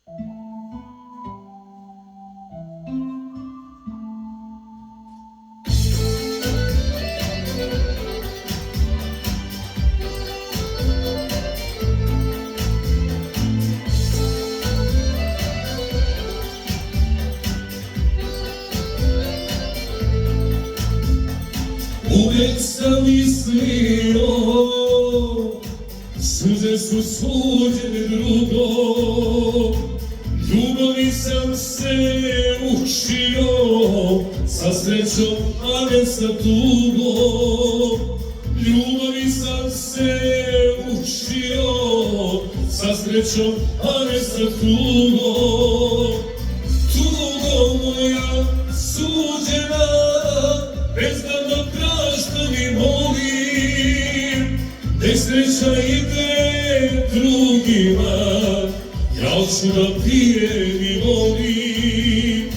Uvijek sam mislio, suze su suđene drugom, ljubavi sam se učio, sa srećom, a ne sa tugom. Ljubavi sam se učio, sa srećom, a ne sa tugom. Tugo moja suđena, bez da do prašta mi molim, nek sreća ide drugima, ja hoću da pijem i volim.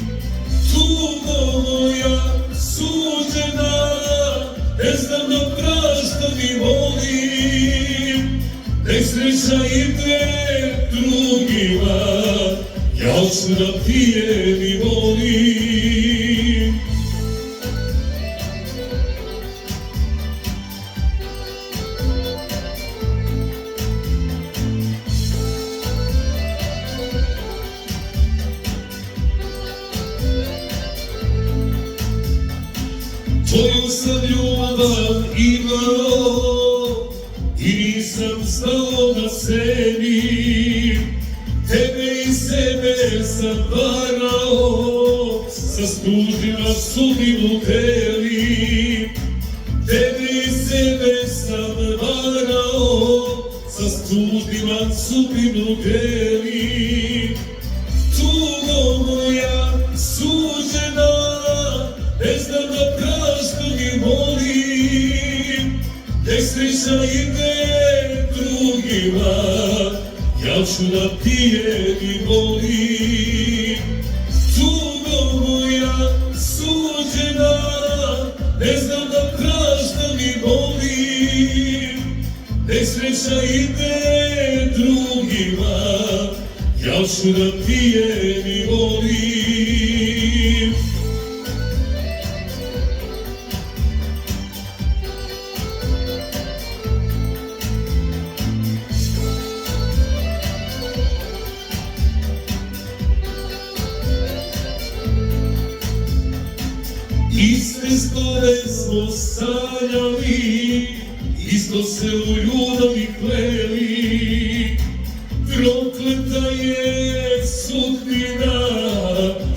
Tugo moja suđena, bez da do prašta mi molim, nek sreća ide drugima, ja hoću da pijem i volim. Tvoju sam ljubav imao i nisam znao da cenim. Tebe i sebe sam varao, sa stužima sudbinu delim. Tebe i sebe sam varao, sa stužima sudbinu delim. Tugo moja suđena, ne znam da prašta mi molim, nek sreća ide drugima, ja ću da pijem i volim. Tugo moja suđena, ne znam da prašta mi molim, nek sreća ide drugima, ja ću da pijem i volim. Iste snove smo sanjali, isto se u ljubavi kleli. Prokleta je sudbina,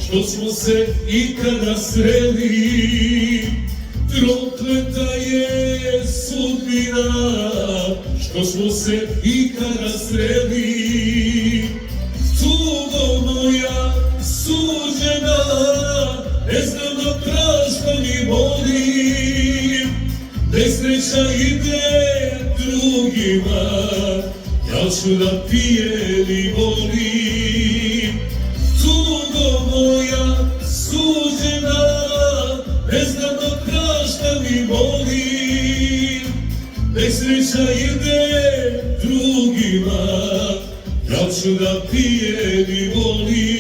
što smo se ikada sreli. Prokleta je sudbina, što smo se ikada sreli. Tugo moja suđena, ne znam da prašta mi molim, nek sreća ide drugima, ja ću da pijem i volim. Tugo moja suđena, ne znam da prašta mi molim, nek sreća ide drugima, ja ću da pijem i volim.